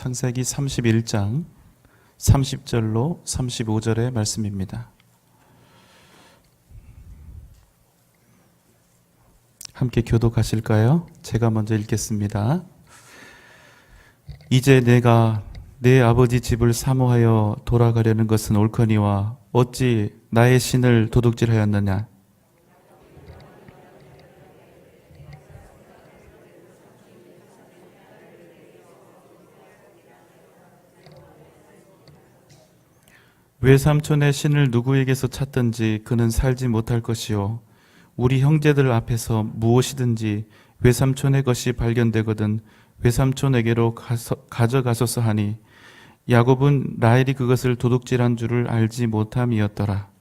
창세기 31장 30절로 35절의 말씀입니다. 함께 교독하실까요? 제가 먼저 읽겠습니다. 이제 내가 내 아버지 집을 사모하여 돌아가려는 것은 옳거니와 어찌 나의 신을 도둑질하였느냐? 외삼촌의 신을 누구에게서 찾든지 그는 살지 못할 것이요 우리 형제들 앞에서 무엇이든지 외삼촌의 것이 발견되거든 외삼촌에게로 가져가소서 하니 야곱은 라헬이 그것을 도둑질한 줄을 알지 못함이었더라.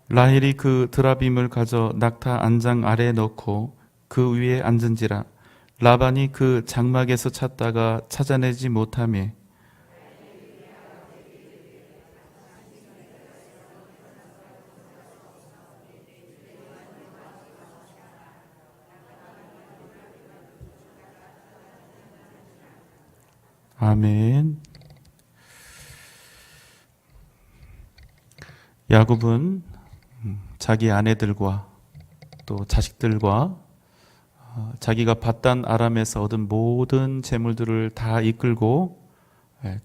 라헬이 그 드라빔을 가져 낙타 안장 아래에 넣고 그 위에 앉은지라 라반이 그 장막에서 찾다가 찾아내지 못하며 아멘. 야곱은 자기 아내들과 또 자식들과 자기가 밧단 아람에서 얻은 모든 재물들을 다 이끌고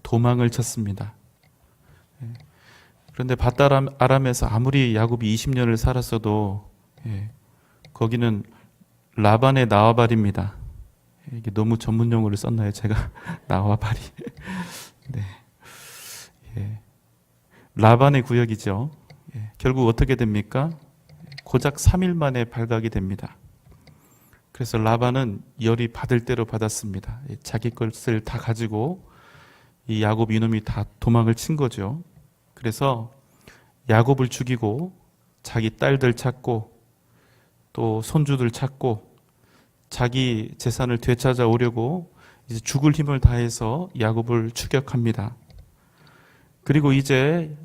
도망을 쳤습니다. 그런데 밧단 아람에서 아무리 야곱이 20년을 살았어도 거기는 라반의 나와발입니다. 이게 너무 전문 용어를 썼나요? 제가 나와발이. 네. 라반의 구역이죠. 결국 어떻게 됩니까? 고작 3일 만에 발각이 됩니다. 그래서 라반은 열이 받을 대로 받았습니다. 자기 것을 다 가지고 이 야곱 이놈이 다 도망을 친 거죠. 그래서 야곱을 죽이고 자기 딸들 찾고 또 손주들 찾고 자기 재산을 되찾아 오려고 이제 죽을 힘을 다해서 야곱을 추격합니다. 그리고 이제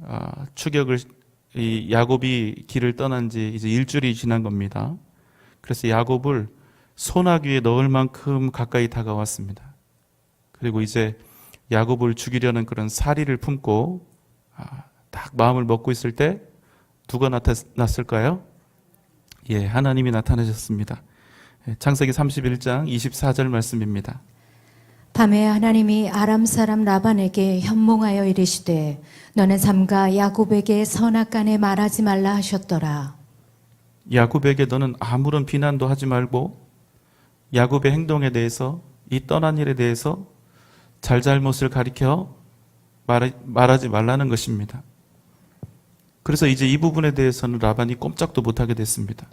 이 야곱이 길을 떠난 지 이제 일주일이 지난 겁니다. 그래서 야곱을 소나귀에 넣을 만큼 가까이 다가왔습니다. 그리고 이제 야곱을 죽이려는 그런 사리를 품고 딱 마음을 먹고 있을 때 누가 나타났을까요? 하나님이 나타나셨습니다. 창세기 31장 24절 말씀입니다. 밤에 하나님이 아람 사람 라반에게 현몽하여 이르시되 너는 삼가 야곱에게 선악간에 말하지 말라 하셨더라. 야곱에게 너는 아무런 비난도 하지 말고 야곱의 행동에 대해서 이 떠난 일에 대해서 잘잘못을 가리켜 말하지 말라는 것입니다. 그래서 이제 이 부분에 대해서는 라반이 꼼짝도 못하게 됐습니다.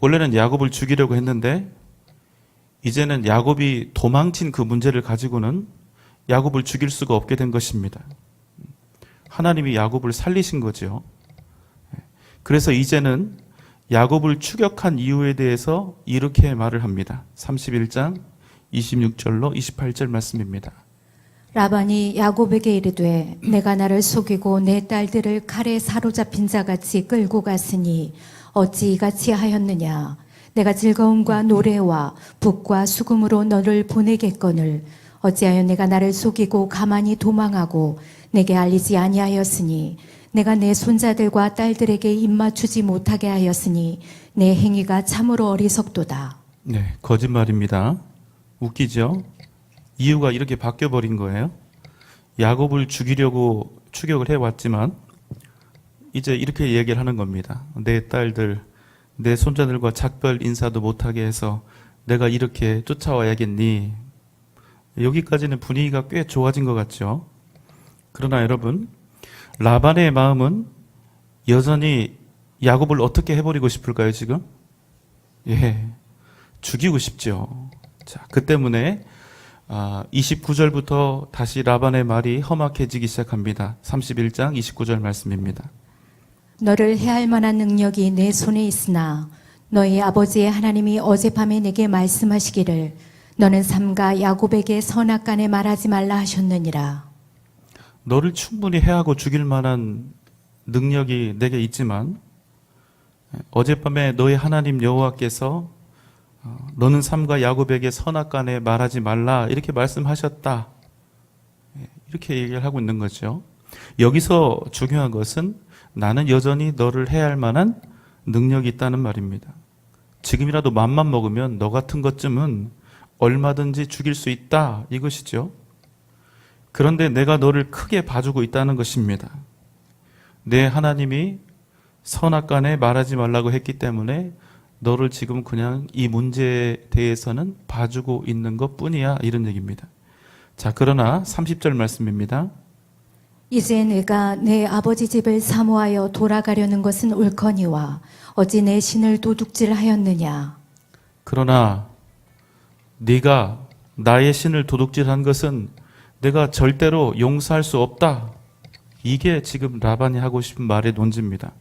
원래는 야곱을 죽이려고 했는데 이제는 야곱이 도망친 그 문제를 가지고는 야곱을 죽일 수가 없게 된 것입니다. 하나님이 야곱을 살리신 거죠. 그래서 이제는 야곱을 추격한 이유에 대해서 이렇게 말을 합니다. 31장 26절로 28절 말씀입니다. 라반이 야곱에게 이르되 내가 나를 속이고 내 딸들을 칼에 사로잡힌 자같이 끌고 갔으니 어찌 이같이 하였느냐. 내가 즐거움과 노래와 북과 수금으로 너를 보내겠거늘 어찌하여 내가 나를 속이고 가만히 도망하고 내게 알리지 아니하였으니 내가 내 손자들과 딸들에게 입맞추지 못하게 하였으니 내 행위가 참으로 어리석도다. 네, 거짓말입니다. 웃기죠? 이유가 이렇게 바뀌어버린 거예요. 야곱을 죽이려고 추격을 해왔지만 이제 이렇게 얘기를 하는 겁니다. 내 딸들, 내 손자들과 작별 인사도 못하게 해서 내가 이렇게 쫓아와야겠니? 여기까지는 분위기가 꽤 좋아진 것 같죠? 그러나 여러분, 라반의 마음은 여전히 야곱을 어떻게 해버리고 싶을까요, 지금? 죽이고 싶죠. 자, 그 때문에 29절부터 다시 라반의 말이 험악해지기 시작합니다. 31장 29절 말씀입니다. 너를 해할 만한 능력이 내 손에 있으나 너희 아버지의 하나님이 어젯밤에 내게 말씀하시기를 너는 삼가 야곱에게 선악간에 말하지 말라 하셨느니라. 너를 충분히 해하고 죽일 만한 능력이 내게 있지만 어젯밤에 너의 하나님 여호와께서 너는 삼가 야곱에게 선악간에 말하지 말라 이렇게 말씀하셨다. 이렇게 얘기를 하고 있는 거죠. 여기서 중요한 것은 나는 여전히 너를 해야 할 만한 능력이 있다는 말입니다. 지금이라도 맘만 먹으면 너 같은 것쯤은 얼마든지 죽일 수 있다 이것이죠. 그런데 내가 너를 크게 봐주고 있다는 것입니다. 내 하나님이 선악간에 말하지 말라고 했기 때문에 너를 지금 그냥 이 문제에 대해서는 봐주고 있는 것 뿐이야 이런 얘기입니다. 자, 그러나 30절 말씀입니다. 이제 내가 내 아버지 집을 사모하여 돌아가려는 것은 옳거니와 어찌 내 신을 도둑질하였느냐. 그러나 네가 나의 신을 도둑질한 것은 내가 절대로 용서할 수 없다. 이게 지금 라반이 하고 싶은 말의 논지입니다.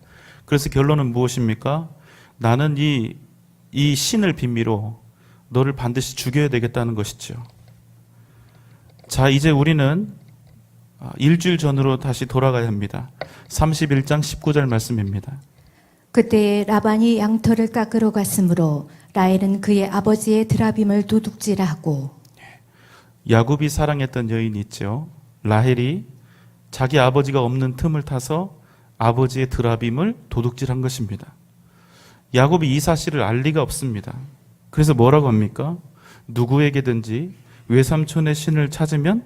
그래서 결론은 무엇입니까? 나는 이 신을 빌미로 너를 반드시 죽여야 되겠다는 것이죠. 자, 이제 우리는 일주일 전으로 다시 돌아가야 합니다. 31장 19절 말씀입니다. 그때에 라반이 양털을 깎으러 갔으므로 라헬은 그의 아버지의 드라빔을 도둑질하고. 야곱이 사랑했던 여인이 있죠. 라헬이 자기 아버지가 없는 틈을 타서 아버지의 드라빔을 도둑질한 것입니다. 야곱이 이 사실을 알 리가 없습니다. 그래서 뭐라고 합니까? 누구에게든지 외삼촌의 신을 찾으면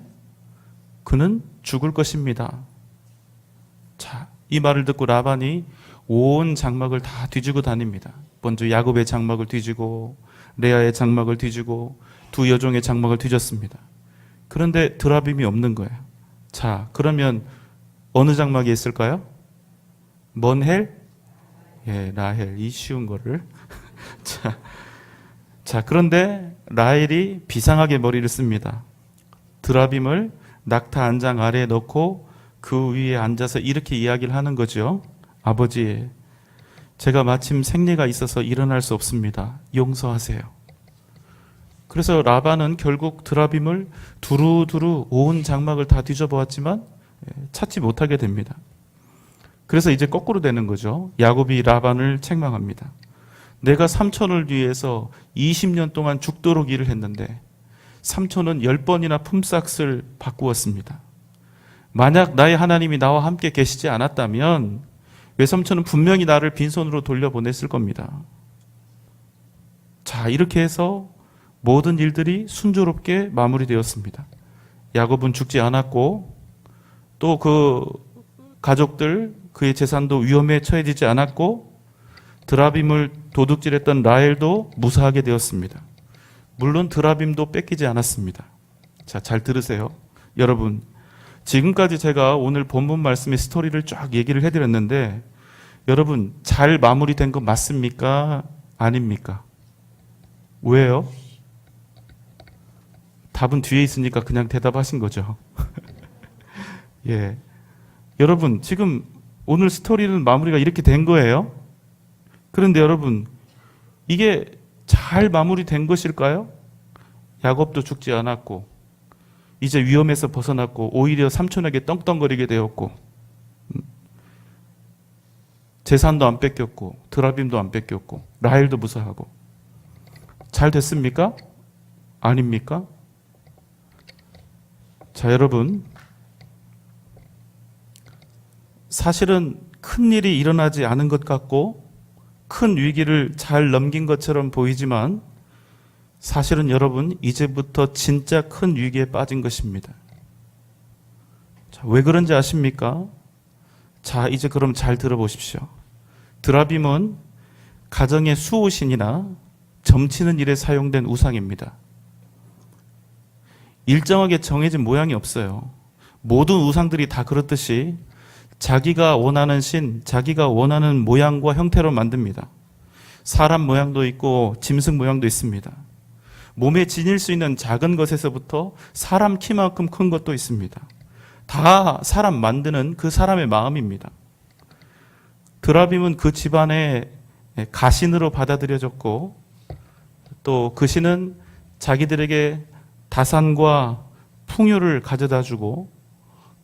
그는 죽을 것입니다. 자, 이 말을 듣고 라반이 온 장막을 다 뒤지고 다닙니다. 먼저 야곱의 장막을 뒤지고 레아의 장막을 뒤지고 두 여종의 장막을 뒤졌습니다. 그런데 드라빔이 없는 거예요. 자, 그러면 어느 장막에 있을까요? 먼 헬? 예, 라헬. 이 쉬운 거를. 자, 그런데 라헬이 비상하게 머리를 씁니다. 드라빔을 낙타 안장 아래에 넣고 그 위에 앉아서 이렇게 이야기를 하는 거죠. 아버지, 제가 마침 생리가 있어서 일어날 수 없습니다. 용서하세요. 그래서 라반은 결국 드라빔을 두루두루 온 장막을 다 뒤져보았지만 찾지 못하게 됩니다. 그래서 이제 거꾸로 되는 거죠. 야곱이 라반을 책망합니다. 내가 삼촌을 위해서 20년 동안 죽도록 일을 했는데 삼촌은 10번이나 품삯을 바꾸었습니다. 만약 나의 하나님이 나와 함께 계시지 않았다면 외삼촌은 분명히 나를 빈손으로 돌려보냈을 겁니다. 자, 이렇게 해서 모든 일들이 순조롭게 마무리되었습니다. 야곱은 죽지 않았고 또 그 가족들, 그의 재산도 위험에 처해지지 않았고 드라빔을 도둑질했던 라헬도 무사하게 되었습니다. 물론 드라빔도 뺏기지 않았습니다. 자, 잘 들으세요. 여러분, 지금까지 제가 오늘 본문 말씀의 스토리를 쫙 얘기를 해드렸는데 여러분, 잘 마무리된 거 맞습니까? 아닙니까? 왜요? 답은 뒤에 있으니까 그냥 대답하신 거죠. 예. 여러분, 지금 오늘 스토리는 마무리가 이렇게 된 거예요. 그런데 여러분, 이게 잘 마무리된 것일까요? 야곱도 죽지 않았고 이제 위험에서 벗어났고 오히려 삼촌에게 떵떵거리게 되었고 재산도 안 뺏겼고 드라빔도 안 뺏겼고 라헬도 무사하고 잘 됐습니까? 아닙니까? 자, 여러분, 사실은 큰 일이 일어나지 않은 것 같고 큰 위기를 잘 넘긴 것처럼 보이지만 사실은 여러분, 이제부터 진짜 큰 위기에 빠진 것입니다. 자, 왜 그런지 아십니까? 자, 이제 그럼 잘 들어보십시오. 드라빔은 가정의 수호신이나 점치는 일에 사용된 우상입니다. 일정하게 정해진 모양이 없어요. 모든 우상들이 다 그렇듯이 자기가 원하는 신, 자기가 원하는 모양과 형태로 만듭니다. 사람 모양도 있고 짐승 모양도 있습니다. 몸에 지닐 수 있는 작은 것에서부터 사람 키만큼 큰 것도 있습니다. 다 사람 만드는 그 사람의 마음입니다. 드라빔은 그 집안의 가신으로 받아들여졌고 또 그 신은 자기들에게 다산과 풍요를 가져다 주고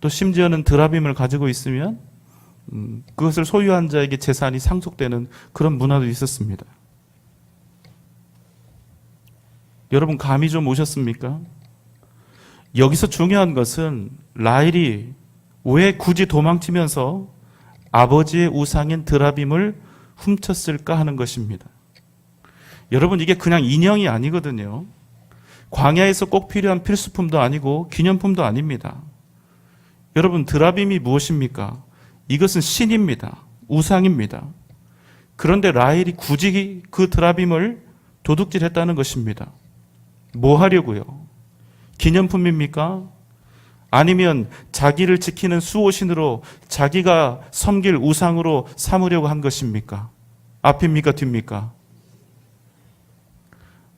또 심지어는 드라빔을 가지고 있으면 그것을 소유한 자에게 재산이 상속되는 그런 문화도 있었습니다. 여러분 감이 좀 오셨습니까? 여기서 중요한 것은 라헬이 왜 굳이 도망치면서 아버지의 우상인 드라빔을 훔쳤을까 하는 것입니다. 여러분 이게 그냥 인형이 아니거든요. 광야에서 꼭 필요한 필수품도 아니고 기념품도 아닙니다. 여러분 드라빔이 무엇입니까? 이것은 신입니다. 우상입니다. 그런데 라헬이 굳이 그 드라빔을 도둑질했다는 것입니다. 뭐 하려고요? 기념품입니까? 아니면 자기를 지키는 수호신으로 자기가 섬길 우상으로 삼으려고 한 것입니까? 앞입니까? 뒤입니까?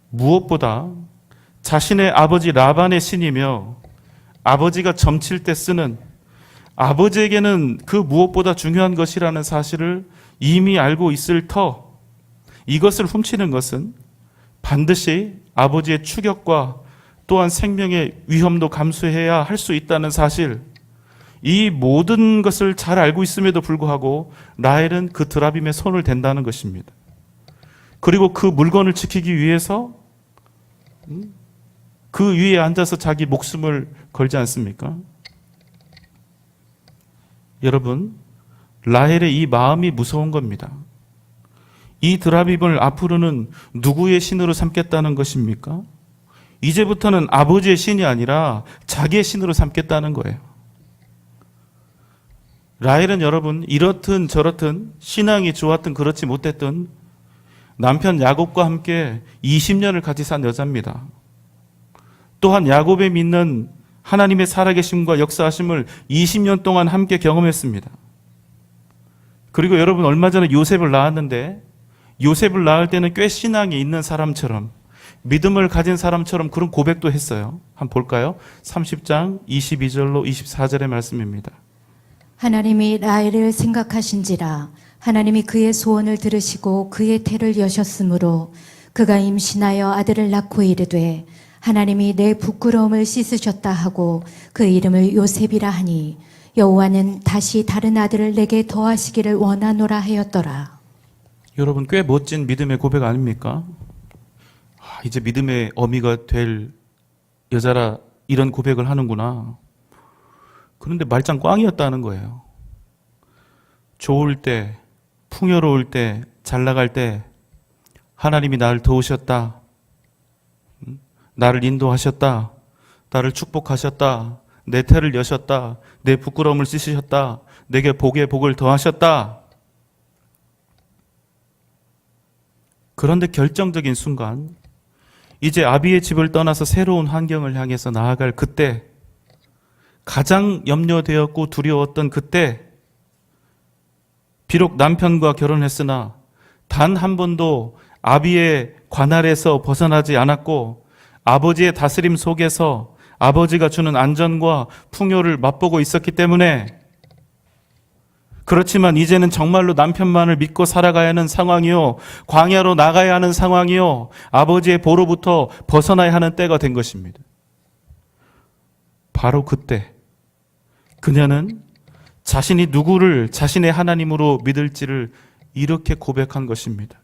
무엇보다 자신의 아버지 라반의 신이며 아버지가 점칠 때 쓰는 아버지에게는 그 무엇보다 중요한 것이라는 사실을 이미 알고 있을 터 이것을 훔치는 것은 반드시 아버지의 추격과 또한 생명의 위험도 감수해야 할 수 있다는 사실, 이 모든 것을 잘 알고 있음에도 불구하고 라헬은 그 드라빔에 손을 댄다는 것입니다. 그리고 그 물건을 지키기 위해서 그 위에 앉아서 자기 목숨을 걸지 않습니까? 여러분, 라헬의 이 마음이 무서운 겁니다. 이 드라빔을 앞으로는 누구의 신으로 삼겠다는 것입니까? 이제부터는 아버지의 신이 아니라 자기의 신으로 삼겠다는 거예요. 라헬은 여러분 이렇든 저렇든 신앙이 좋았든 그렇지 못했든 남편 야곱과 함께 20년을 같이 산 여자입니다. 또한 야곱의 믿는 하나님의 살아계심과 역사하심을 20년 동안 함께 경험했습니다. 그리고 여러분 얼마 전에 요셉을 낳았는데 요셉을 낳을 때는 꽤 신앙이 있는 사람처럼 믿음을 가진 사람처럼 그런 고백도 했어요. 한번 볼까요? 30장 22절로 24절의 말씀입니다. 하나님이 라헬을 생각하신지라 하나님이 그의 소원을 들으시고 그의 태를 여셨으므로 그가 임신하여 아들을 낳고 이르되 하나님이 내 부끄러움을 씻으셨다 하고 그 이름을 요셉이라 하니 여호와는 다시 다른 아들을 내게 더하시기를 원하노라 하였더라. 여러분 꽤 멋진 믿음의 고백 아닙니까? 이제 믿음의 어미가 될 여자라 이런 고백을 하는구나. 그런데 말짱 꽝이었다는 거예요. 좋을 때, 풍요로울 때, 잘 나갈 때 하나님이 나를 도우셨다. 나를 인도하셨다. 나를 축복하셨다. 내 태를 여셨다. 내 부끄러움을 씻으셨다. 내게 복에 복을 더하셨다. 그런데 결정적인 순간 이제 아비의 집을 떠나서 새로운 환경을 향해서 나아갈 그때 가장 염려되었고 두려웠던 그때 비록 남편과 결혼했으나 단 한 번도 아비의 관할에서 벗어나지 않았고 아버지의 다스림 속에서 아버지가 주는 안전과 풍요를 맛보고 있었기 때문에 그렇지만 이제는 정말로 남편만을 믿고 살아가야 하는 상황이요. 광야로 나가야 하는 상황이요. 아버지의 보로부터 벗어나야 하는 때가 된 것입니다. 바로 그때 그녀는 자신이 누구를 자신의 하나님으로 믿을지를 이렇게 고백한 것입니다.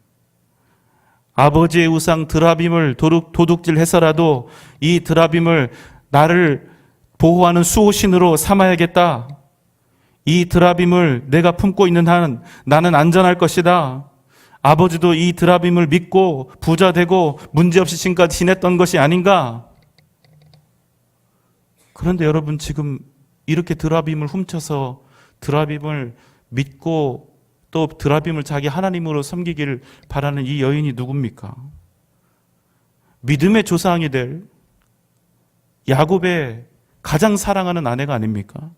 아버지의 우상 드라빔을 도둑질해서라도 이 드라빔을 나를 보호하는 수호신으로 삼아야겠다. 이 드라빔을 내가 품고 있는 한 나는 안전할 것이다. 아버지도 이 드라빔을 믿고 부자 되고 문제없이 지금까지 지냈던 것이 아닌가? 그런데 여러분 지금 이렇게 드라빔을 훔쳐서 드라빔을 믿고 또 드라빔을 자기 하나님으로 섬기기를 바라는 이 여인이 누굽니까? 믿음의 조상이 될 야곱의 가장 사랑하는 아내가 아닙니까?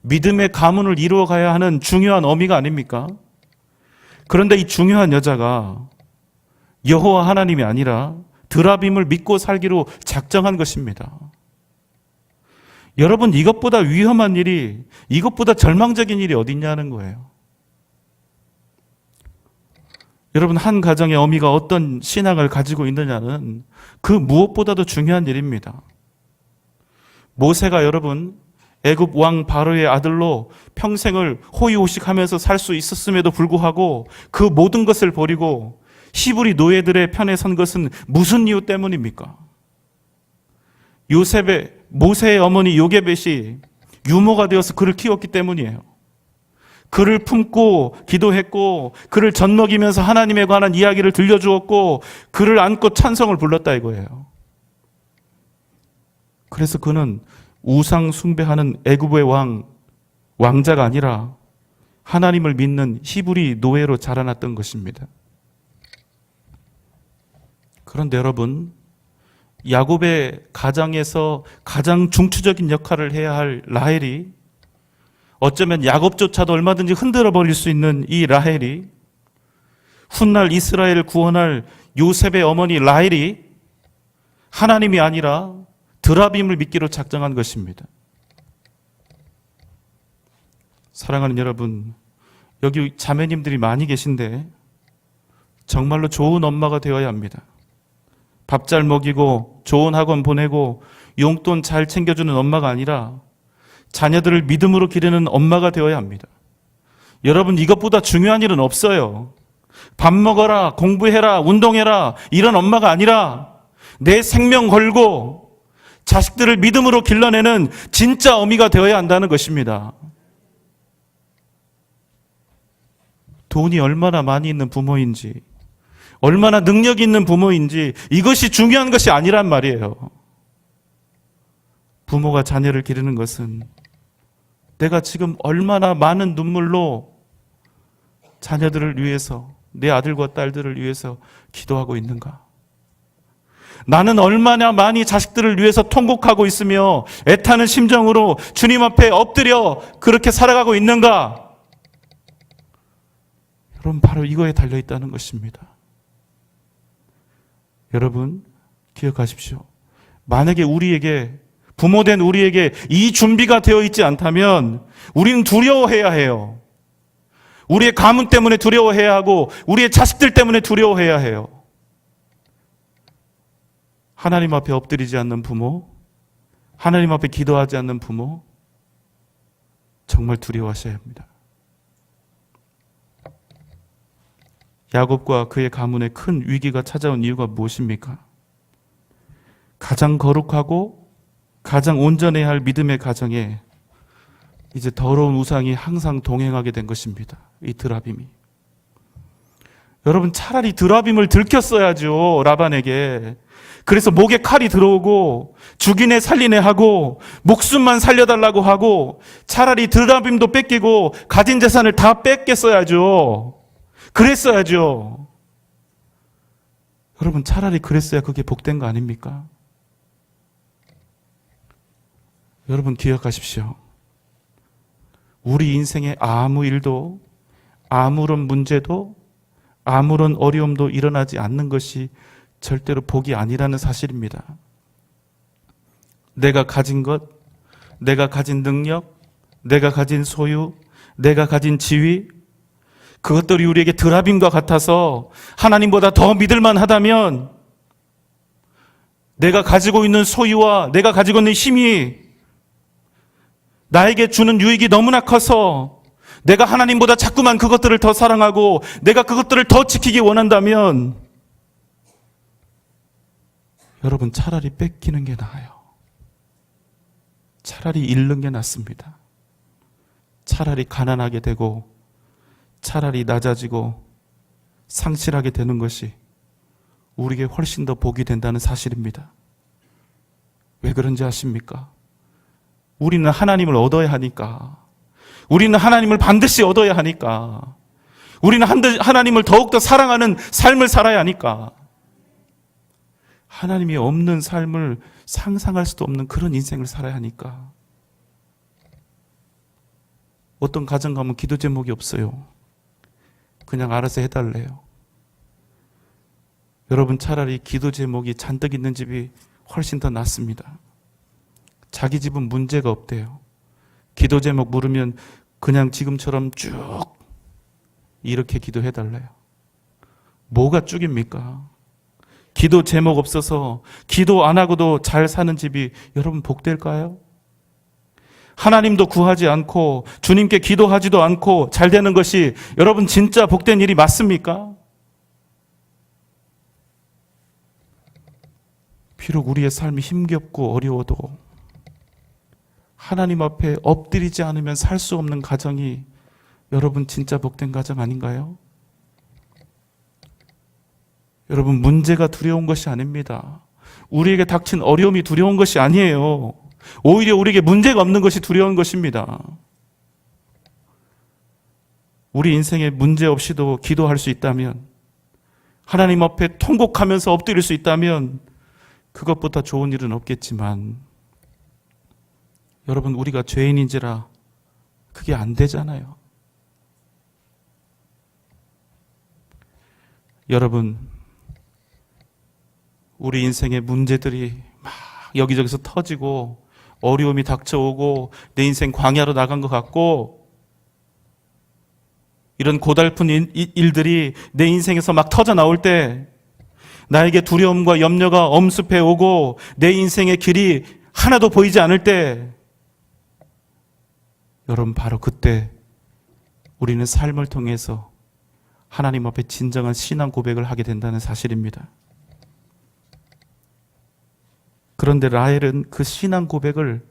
믿음의 가문을 이루어가야 하는 중요한 어미가 아닙니까? 그런데 이 중요한 여자가 여호와 하나님이 아니라 드라빔을 믿고 살기로 작정한 것입니다. 여러분 이것보다 위험한 일이, 이것보다 절망적인 일이 어디 있냐는 거예요. 여러분 한 가정의 어미가 어떤 신앙을 가지고 있느냐는 그 무엇보다도 중요한 일입니다. 모세가 여러분 애굽 왕 바로의 아들로 평생을 호의호식하면서 살 수 있었음에도 불구하고 그 모든 것을 버리고 히브리 노예들의 편에 선 것은 무슨 이유 때문입니까? 모세의 어머니 요게벳이 유모가 되어서 그를 키웠기 때문이에요. 그를 품고 기도했고 그를 젖먹이면서 하나님에 관한 이야기를 들려주었고 그를 안고 찬성을 불렀다 이거예요. 그래서 그는 우상 숭배하는 애굽의 왕자가 아니라 하나님을 믿는 히브리 노예로 자라났던 것입니다. 그런데 여러분, 야곱의 가장에서 가장 중추적인 역할을 해야 할 라헬이, 어쩌면 야곱조차도 얼마든지 흔들어 버릴 수 있는 이 라헬이, 훗날 이스라엘을 구원할 요셉의 어머니 라헬이 하나님이 아니라 드라빔을 믿기로 작정한 것입니다. 사랑하는 여러분, 여기 자매님들이 많이 계신데 정말로 좋은 엄마가 되어야 합니다. 밥 잘 먹이고 좋은 학원 보내고 용돈 잘 챙겨주는 엄마가 아니라 자녀들을 믿음으로 기르는 엄마가 되어야 합니다. 여러분, 이것보다 중요한 일은 없어요. 밥 먹어라, 공부해라, 운동해라, 이런 엄마가 아니라 내 생명 걸고 자식들을 믿음으로 길러내는 진짜 어미가 되어야 한다는 것입니다. 돈이 얼마나 많이 있는 부모인지, 얼마나 능력이 있는 부모인지 이것이 중요한 것이 아니란 말이에요. 부모가 자녀를 기르는 것은 내가 지금 얼마나 많은 눈물로 자녀들을 위해서, 내 아들과 딸들을 위해서 기도하고 있는가? 나는 얼마나 많이 자식들을 위해서 통곡하고 있으며 애타는 심정으로 주님 앞에 엎드려 그렇게 살아가고 있는가? 여러분, 바로 이거에 달려있다는 것입니다. 여러분, 기억하십시오. 만약에 우리에게, 부모된 우리에게 이 준비가 되어 있지 않다면 우리는 두려워해야 해요. 우리의 가문 때문에 두려워해야 하고 우리의 자식들 때문에 두려워해야 해요. 하나님 앞에 엎드리지 않는 부모, 하나님 앞에 기도하지 않는 부모, 정말 두려워하셔야 합니다. 야곱과 그의 가문에 큰 위기가 찾아온 이유가 무엇입니까? 가장 거룩하고 가장 온전해야 할 믿음의 가정에 이제 더러운 우상이 항상 동행하게 된 것입니다. 이 드라빔이. 여러분, 차라리 드라빔을 들켰어야죠, 라반에게. 그래서 목에 칼이 들어오고 죽이네 살리네 하고 목숨만 살려달라고 하고 차라리 드라빔도 뺏기고 가진 재산을 다 뺏겼어야죠. 그랬어야죠. 여러분, 차라리 그랬어야 그게 복된 거 아닙니까? 여러분, 기억하십시오. 우리 인생에 아무 일도, 아무런 문제도, 아무런 어려움도 일어나지 않는 것이 절대로 복이 아니라는 사실입니다. 내가 가진 것, 내가 가진 능력, 내가 가진 소유, 내가 가진 지위, 그것들이 우리에게 드라빔과 같아서 하나님보다 더 믿을만 하다면 내가 가지고 있는 소유와 내가 가지고 있는 힘이 나에게 주는 유익이 너무나 커서 내가 하나님보다 자꾸만 그것들을 더 사랑하고 내가 그것들을 더 지키기 원한다면 여러분, 차라리 뺏기는 게 나아요. 차라리 잃는 게 낫습니다. 차라리 가난하게 되고 차라리 낮아지고 상실하게 되는 것이 우리에게 훨씬 더 복이 된다는 사실입니다. 왜 그런지 아십니까? 우리는 하나님을 얻어야 하니까. 우리는 하나님을 반드시 얻어야 하니까. 우리는 하나님을 더욱더 사랑하는 삶을 살아야 하니까. 하나님이 없는 삶을 상상할 수도 없는 그런 인생을 살아야 하니까. 어떤 가정 가면 기도 제목이 없어요. 그냥 알아서 해달래요. 여러분, 차라리 기도 제목이 잔뜩 있는 집이 훨씬 더 낫습니다. 자기 집은 문제가 없대요. 기도 제목 물으면 그냥 지금처럼 쭉 이렇게 기도해달래요. 뭐가 쭉입니까? 기도 제목 없어서 기도 안 하고도 잘 사는 집이 여러분 복될까요? 하나님도 구하지 않고 주님께 기도하지도 않고 잘 되는 것이 여러분 진짜 복된 일이 맞습니까? 비록 우리의 삶이 힘겹고 어려워도 하나님 앞에 엎드리지 않으면 살 수 없는 가정이 여러분 진짜 복된 가정 아닌가요? 여러분, 문제가 두려운 것이 아닙니다. 우리에게 닥친 어려움이 두려운 것이 아니에요. 오히려 우리에게 문제가 없는 것이 두려운 것입니다. 우리 인생에 문제 없이도 기도할 수 있다면, 하나님 앞에 통곡하면서 엎드릴 수 있다면 그것보다 좋은 일은 없겠지만, 여러분, 우리가 죄인인지라 그게 안 되잖아요. 여러분, 우리 인생의 문제들이 막 여기저기서 터지고 어려움이 닥쳐오고 내 인생 광야로 나간 것 같고, 이런 고달픈 일들이 내 인생에서 막 터져 나올 때 나에게 두려움과 염려가 엄습해 오고 내 인생의 길이 하나도 보이지 않을 때, 여러분, 바로 그때 우리는 삶을 통해서 하나님 앞에 진정한 신앙 고백을 하게 된다는 사실입니다. 그런데 라헬은 그 신앙 고백을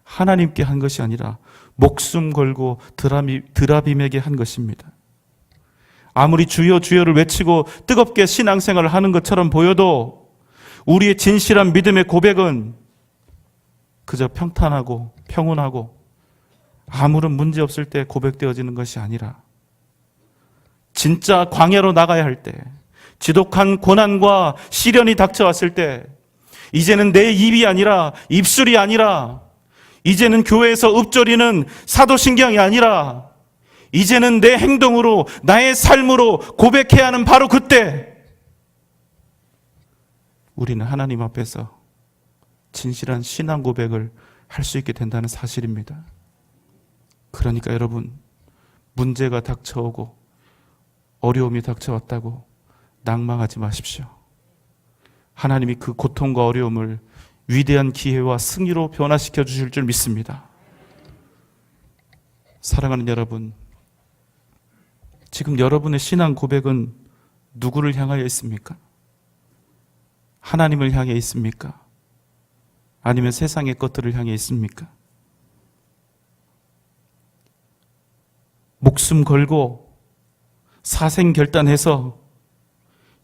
하나님께 한 것이 아니라 목숨 걸고 드라빔에게 한 것입니다. 아무리 주여 주여를 외치고 뜨겁게 신앙생활을 하는 것처럼 보여도 우리의 진실한 믿음의 고백은 그저 평탄하고 평온하고 아무런 문제 없을 때 고백되어지는 것이 아니라, 진짜 광야로 나가야 할 때, 지독한 고난과 시련이 닥쳐왔을 때, 이제는 내 입이 아니라, 입술이 아니라, 이제는 교회에서 읊조리는 사도신경이 아니라, 이제는 내 행동으로, 나의 삶으로 고백해야 하는 바로 그때 우리는 하나님 앞에서 진실한 신앙 고백을 할 수 있게 된다는 사실입니다. 그러니까 여러분, 문제가 닥쳐오고 어려움이 닥쳐왔다고 낭망하지 마십시오. 하나님이 그 고통과 어려움을 위대한 기회와 승리로 변화시켜 주실 줄 믿습니다. 사랑하는 여러분, 지금 여러분의 신앙 고백은 누구를 향하여 있습니까? 하나님을 향해 있습니까? 아니면 세상의 것들을 향해 있습니까? 목숨 걸고 사생결단해서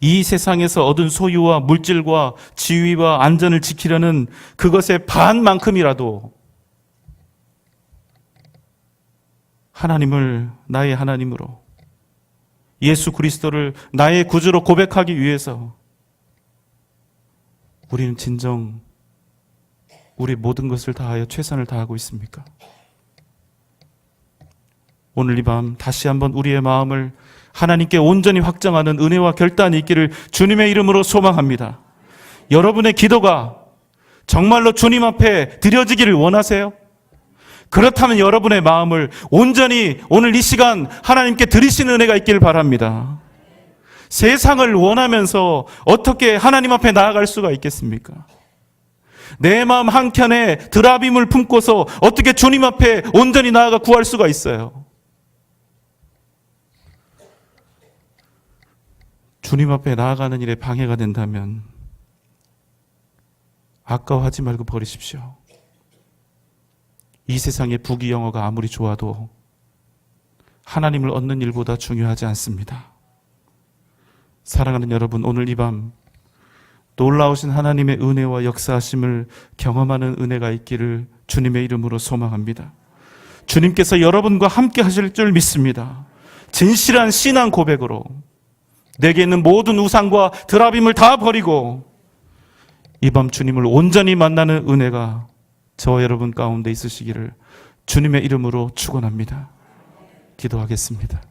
이 세상에서 얻은 소유와 물질과 지위와 안전을 지키려는 그것의 반만큼이라도 하나님을 나의 하나님으로, 예수 그리스도를 나의 구주로 고백하기 위해서 우리는 진정 우리 모든 것을 다하여 최선을 다하고 있습니까? 오늘 이 밤 다시 한번 우리의 마음을 하나님께 온전히 확정하는 은혜와 결단이 있기를 주님의 이름으로 소망합니다. 여러분의 기도가 정말로 주님 앞에 드려지기를 원하세요? 그렇다면 여러분의 마음을 온전히 오늘 이 시간 하나님께 드리시는 은혜가 있기를 바랍니다. 세상을 원하면서 어떻게 하나님 앞에 나아갈 수가 있겠습니까? 내 마음 한켠에 드라빔을 품고서 어떻게 주님 앞에 온전히 나아가 구할 수가 있어요? 주님 앞에 나아가는 일에 방해가 된다면 아까워하지 말고 버리십시오. 이 세상의 부귀영화가 아무리 좋아도 하나님을 얻는 일보다 중요하지 않습니다. 사랑하는 여러분, 오늘 이 밤 놀라우신 하나님의 은혜와 역사하심을 경험하는 은혜가 있기를 주님의 이름으로 소망합니다. 주님께서 여러분과 함께 하실 줄 믿습니다. 진실한 신앙 고백으로 내게 있는 모든 우상과 드라빔을 다 버리고 이 밤 주님을 온전히 만나는 은혜가 저와 여러분 가운데 있으시기를 주님의 이름으로 축원합니다. 기도하겠습니다.